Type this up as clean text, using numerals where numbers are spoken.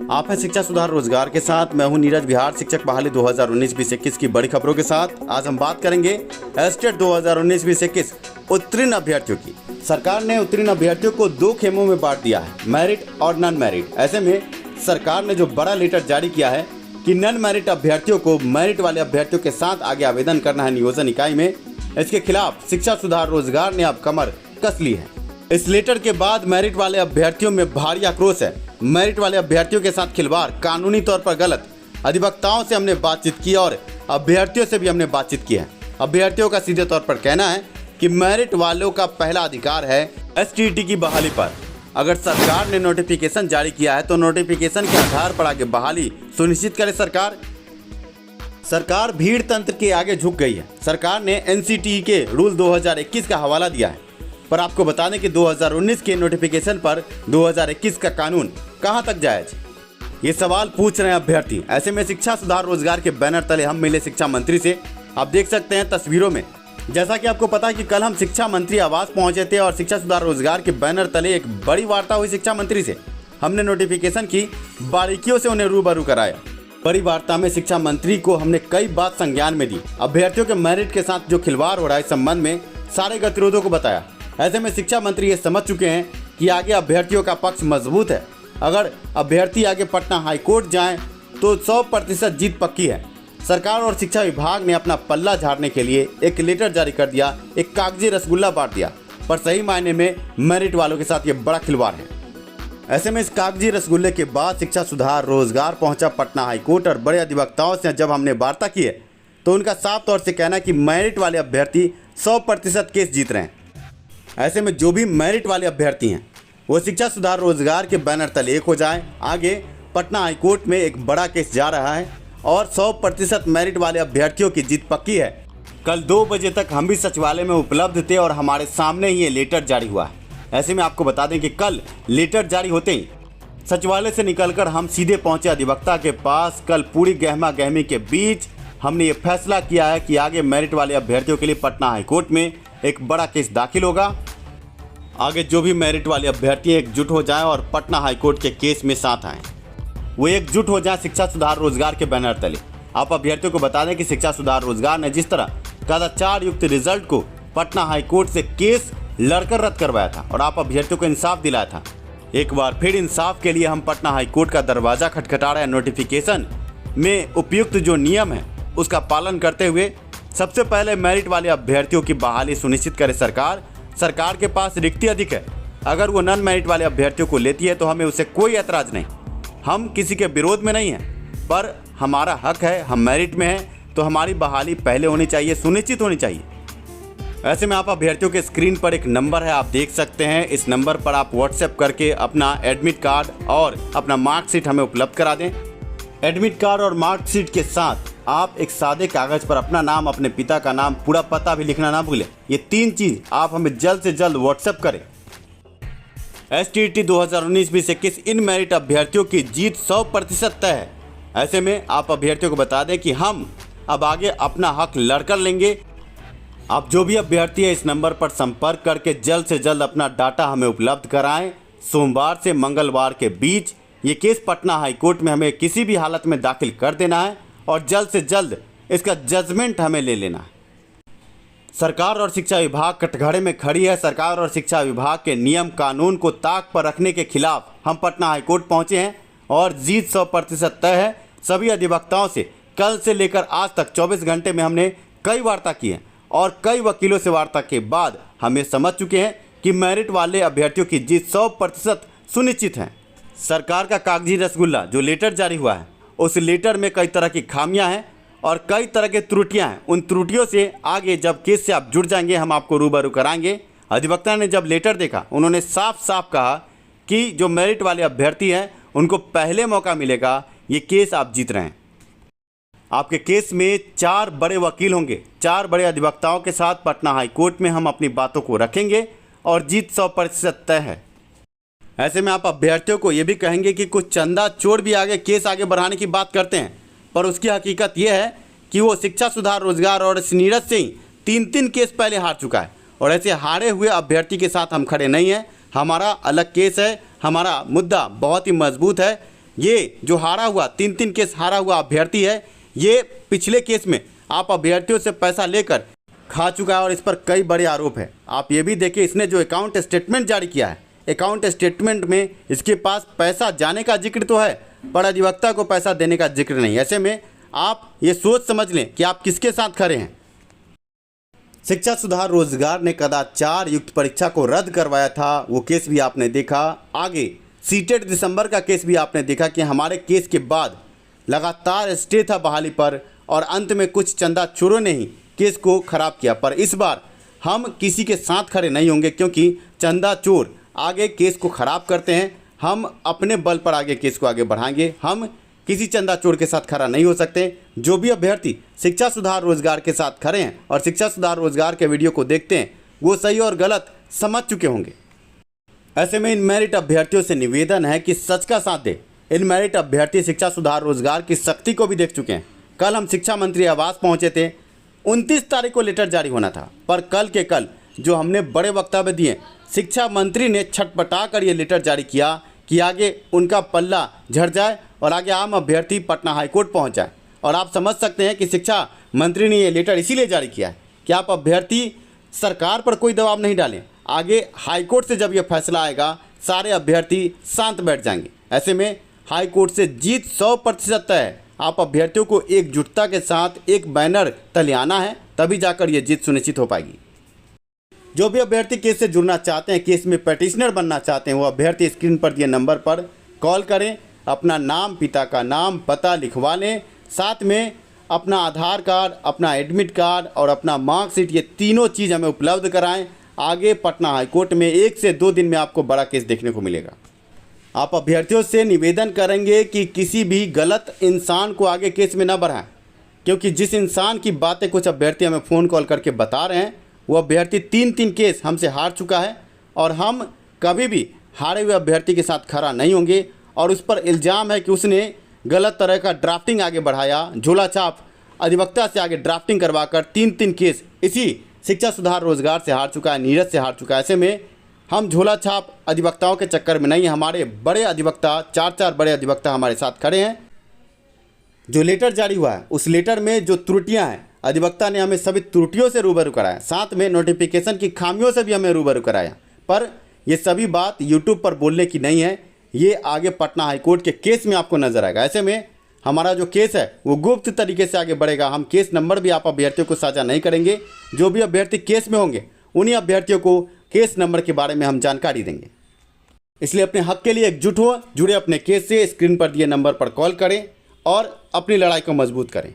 आप हैं शिक्षा सुधार रोजगार के साथ। मैं हूं नीरज। बिहार शिक्षक बहाली 2019-2021 की बड़ी खबरों के साथ आज हम बात करेंगे एस्टेट 2019-2021 उत्तीर्ण अभ्यर्थियों की। सरकार ने उत्तीर्ण अभ्यर्थियों को 2 खेमों में बांट दिया है, मेरिट और नॉन मेरिट। ऐसे में सरकार ने जो बड़ा लेटर जारी किया है कि नॉन मेरिट अभ्यर्थियों को मेरिट वाले अभ्यर्थियों के साथ आगे आवेदन करना है नियोजन इकाई में। इसके खिलाफ शिक्षा सुधार रोजगार ने अब कमर कस ली है। इस लेटर के बाद मेरिट वाले अभ्यर्थियों में भारी आक्रोश है। मेरिट वाले अभ्यर्थियों के साथ खिलवाड़ कानूनी तौर पर गलत। अधिवक्ताओं से हमने बातचीत की और अभ्यर्थियों से भी हमने बातचीत की है। अभ्यर्थियों का सीधे तौर पर कहना है कि मेरिट वालों का पहला अधिकार है एसटीईटी की बहाली पर। अगर सरकार ने नोटिफिकेशन जारी किया है तो नोटिफिकेशन के आधार पर आगे बहाली सुनिश्चित करे। सरकार भीड़ तंत्र के आगे झुक गई है। सरकार ने एनसीटीई के रूल 2021 का हवाला दिया है, पर आपको बता दें कि 2019 के नोटिफिकेशन पर 2021 का कानून कहां तक जायज, ये सवाल पूछ रहे हैं अभ्यर्थी। ऐसे में शिक्षा सुधार रोजगार के बैनर तले हम मिले शिक्षा मंत्री से। आप देख सकते हैं तस्वीरों में। जैसा कि आपको पता है कि कल हम शिक्षा मंत्री आवास पहुंचे थे और शिक्षा सुधार रोजगार के बैनर तले एक बड़ी वार्ता हुई शिक्षा मंत्री से। हमने नोटिफिकेशन की बारीकियों से उन्हें रूबरू कराया। बड़ी वार्ता में शिक्षा मंत्री को हमने कई बात संज्ञान में दी। अभ्यर्थियों के मेरिट के साथ जो खिलवाड़ हो रहा है इस संबंध में सारे गतिरोधों को बताया। ऐसे में शिक्षा मंत्री ये समझ चुके हैं कि आगे अभ्यर्थियों का पक्ष मजबूत है। अगर अभ्यर्थी आगे पटना हाईकोर्ट जाएं तो 100% जीत पक्की है। सरकार और शिक्षा विभाग ने अपना पल्ला झाड़ने के लिए एक लेटर जारी कर दिया, एक कागजी रसगुल्ला बांट दिया, पर सही मायने में मेरिट वालों के साथ ये बड़ा खिलवाड़ है। ऐसे में इस कागजी रसगुल्ले के बाद शिक्षा सुधार रोजगार पहुंचा पटना हाईकोर्ट और बड़े अधिवक्ताओं से जब हमने वार्ता की है तो उनका साफ तौर से कहना है कि मेरिट वाले अभ्यर्थी 100% केस जीत रहे हैं। ऐसे में जो भी मेरिट वाले अभ्यर्थी हैं वो शिक्षा सुधार रोजगार के बैनर तले एक हो जाएं। आगे पटना हाईकोर्ट में एक बड़ा केस जा रहा है और 100% मेरिट वाले अभ्यर्थियों की जीत पक्की है। कल 2 बजे तक हम भी सचिवालय में उपलब्ध थे और हमारे सामने ही ये लेटर जारी हुआ है। ऐसे में आपको बता दें कि कल लेटर जारी होते ही सचिवालय से निकलकर हम सीधे पहुंचे अधिवक्ता के पास। कल पूरी गहमा गहमी के बीच हमने ये फैसला किया है कि आगे मेरिट वाले अभ्यर्थियों के लिए पटना हाईकोर्ट में एक बड़ा केस दाखिल होगा। आगे जो भी मेरिट वाले अभ्यर्थी एकजुट हो जाएं और पटना हाईकोर्ट के केस में साथ आएं, वो एकजुट हो जाएं शिक्षा सुधार रोजगार के बैनर तले। आप अभ्यर्थियों को बता दें कि शिक्षा सुधार रोजगार ने जिस तरह कदाचार युक्त रिजल्ट को पटना हाईकोर्ट से केस लड़कर रद्द करवाया था और आप अभ्यर्थियों को इंसाफ दिलाया था, एक बार फिर इंसाफ के लिए हम पटना हाईकोर्ट का दरवाजा खटखटा रहे हैं। नोटिफिकेशन में उपयुक्त जो नियम है उसका पालन करते हुए सबसे पहले मेरिट वाले अभ्यर्थियों की बहाली सुनिश्चित करे सरकार के पास रिक्ति अधिक है। अगर वो नॉन मेरिट वाले अभ्यर्थियों को लेती है तो हमें उसे कोई ऐतराज नहीं। हम किसी के विरोध में नहीं हैं, पर हमारा हक है, हम मेरिट में हैं तो हमारी बहाली पहले होनी चाहिए, सुनिश्चित होनी चाहिए। ऐसे में आप अभ्यर्थियों के स्क्रीन पर एक नंबर है, आप देख सकते हैं। इस नंबर पर आप व्हाट्सएप करके अपना एडमिट कार्ड और अपना मार्कशीट हमें उपलब्ध करा दें। एडमिट कार्ड और मार्कशीट के साथ आप एक सादे कागज पर अपना नाम, अपने पिता का नाम, पूरा पता भी लिखना ना भूलें। ये 3 चीज आप हमें जल्द से जल्द व्हाट्सएप करें। एसटीईटी 2019-2021 इन मेरिट अभ्यर्थियों की जीत 100% तय है। ऐसे में आप अभ्यर्थियों को बता दें कि हम अब आगे अपना हक लड़कर लेंगे। आप जो भी अभ्यर्थी है इस नंबर पर संपर्क करके जल्द से जल्द अपना डाटा हमें उपलब्ध कराएं। सोमवार से मंगलवार के बीच ये केस पटना हाईकोर्ट में हमें किसी भी हालत में दाखिल कर देना है और जल्द से जल्द इसका जजमेंट हमें ले लेना है। सरकार और शिक्षा विभाग कटघरे में खड़ी है। सरकार और शिक्षा विभाग के नियम कानून को ताक पर रखने के खिलाफ हम पटना हाईकोर्ट पहुंचे हैं और जीत 100% तय है। सभी अधिवक्ताओं से कल से लेकर आज तक 24 घंटे में हमने कई वार्ता की है और कई वकीलों से वार्ता के बाद हम ये समझ चुके हैं कि मेरिट वाले अभ्यर्थियों की जीत 100% सुनिश्चित है। सरकार का कागजी रसगुल्ला जो लेटर जारी हुआ है उस लेटर में कई तरह की खामियां हैं और कई तरह की त्रुटियां हैं। उन त्रुटियों से आगे जब केस से आप जुड़ जाएंगे हम आपको रूबरू कराएंगे। अधिवक्ता ने जब लेटर देखा उन्होंने साफ साफ कहा कि जो मेरिट वाले अभ्यर्थी हैं उनको पहले मौका मिलेगा, ये केस आप जीत रहे हैं। आपके केस में 4 बड़े वकील होंगे, 4 बड़े अधिवक्ताओं के साथ पटना हाईकोर्ट में हम अपनी बातों को रखेंगे और जीत 100% तय है। ऐसे में आप अभ्यर्थियों को ये भी कहेंगे कि कुछ चंदा चोर भी आगे केस आगे बढ़ाने की बात करते हैं, पर उसकी हकीकत यह है कि वो शिक्षा सुधार रोजगार और नीरज से ही 3 केस पहले हार चुका है और ऐसे हारे हुए अभ्यर्थी के साथ हम खड़े नहीं हैं। हमारा अलग केस है हमारा मुद्दा बहुत ही मजबूत है। ये जो हारा हुआ 3 केस हारा हुआ अभ्यर्थी है, ये पिछले केस में आप अभ्यर्थियों से पैसा लेकर खा चुका है और इस पर कई बड़े आरोप हैं। आप ये भी देखिए, इसने जो अकाउंट स्टेटमेंट जारी किया है, अकाउंट स्टेटमेंट में इसके पास पैसा जाने का जिक्र तो है पर अधिवक्ता को पैसा देने का जिक्र नहीं। ऐसे में आप ये सोच समझ लें कि आप किसके साथ खड़े हैं। शिक्षा सुधार रोजगार ने कदाचार युक्त परीक्षा को रद्द करवाया था, वो केस भी आपने देखा। आगे सीटेट दिसंबर का केस भी आपने देखा कि हमारे केस के बाद लगातार स्टे था बहाली पर और अंत में कुछ चंदा चोरों ने ही केस को खराब किया। पर इस बार हम किसी के साथ खड़े नहीं होंगे क्योंकि चंदा चोर आगे केस को खराब करते हैं। हम अपने बल पर आगे केस को आगे बढ़ाएंगे। हम किसी चंदा चोर के साथ खड़ा नहीं हो सकते। जो भी अभ्यर्थी शिक्षा सुधार रोजगार के साथ खड़े हैं और शिक्षा सुधार रोजगार के वीडियो को देखते हैं, वो सही और गलत समझ चुके होंगे। ऐसे में इन मेरिट अभ्यर्थियों से निवेदन है कि सच का साथ दे। इन मेरिट अभ्यर्थी शिक्षा सुधार रोजगार की शक्ति को भी देख चुके हैं। कल हम शिक्षा मंत्री आवास पहुंचे थे, 29 तारीख को लेटर जारी होना था, पर कल के कल जो हमने बड़े वक्तव्य दिए, शिक्षा मंत्री ने छटपटा कर ये लेटर जारी किया कि आगे उनका पल्ला झड़ जाए और आगे आम अभ्यर्थी पटना हाईकोर्ट पहुंच जाए। और आप समझ सकते हैं कि शिक्षा मंत्री ने ये लेटर इसीलिए जारी किया है कि आप अभ्यर्थी सरकार पर कोई दबाव नहीं डालें। आगे हाईकोर्ट से जब ये फैसला आएगा, सारे अभ्यर्थी शांत बैठ जाएंगे। ऐसे में हाईकोर्ट से जीत 100% तय है। आप अभ्यर्थियों को एकजुटता के साथ एक बैनर तले आना है, तभी जाकर ये जीत सुनिश्चित हो पाएगी। जो भी अभ्यर्थी केस से जुड़ना चाहते हैं, केस में पेटिशनर बनना चाहते हैं, वो अभ्यर्थी स्क्रीन पर दिए नंबर पर कॉल करें, अपना नाम, पिता का नाम, पता लिखवा लें, साथ में अपना आधार कार्ड, अपना एडमिट कार्ड और अपना मार्कशीट, ये तीनों चीज़ हमें उपलब्ध कराएं। आगे पटना हाईकोर्ट में 1 से 2 दिन में आपको बड़ा केस देखने को मिलेगा। आप अभ्यर्थियों से निवेदन करेंगे कि किसी भी गलत इंसान को आगे केस में न बढ़ाएं, क्योंकि जिस इंसान की बातें कुछ अभ्यर्थी हमें फ़ोन कॉल करके बता रहे हैं, वो अभ्यर्थी 3 केस हमसे हार चुका है और हम कभी भी हारे हुए अभ्यर्थी के साथ खड़ा नहीं होंगे। और उस पर इल्ज़ाम है कि उसने गलत तरह का ड्राफ्टिंग आगे बढ़ाया, झोला छाप अधिवक्ता से आगे ड्राफ्टिंग करवाकर 3 केस इसी शिक्षा सुधार रोजगार से हार चुका है, नीरज से हार चुका है। ऐसे में हम झोला छाप अधिवक्ताओं के चक्कर में नहीं, हमारे बड़े अधिवक्ता, 4 बड़े अधिवक्ता हमारे साथ खड़े हैं। जो लेटर जारी हुआ है, उस लेटर में जो त्रुटियां हैं, अधिवक्ता ने हमें सभी त्रुटियों से रूबरू कराया, साथ में नोटिफिकेशन की खामियों से भी हमें रूबरू कराया। पर ये सभी बात यूट्यूब पर बोलने की नहीं है, ये आगे पटना हाईकोर्ट के केस में आपको नजर आएगा। ऐसे में हमारा जो केस है वो गुप्त तरीके से आगे बढ़ेगा। हम केस नंबर भी आप अभ्यर्थियों को साझा नहीं करेंगे। जो भी अभ्यर्थी केस में होंगे, उन्हीं अभ्यर्थियों को केस नंबर के बारे में हम जानकारी देंगे। इसलिए अपने हक के लिए एकजुट हो, जुड़े अपने केस से। स्क्रीन पर दिए नंबर पर कॉल करें और अपनी लड़ाई को मजबूत करें।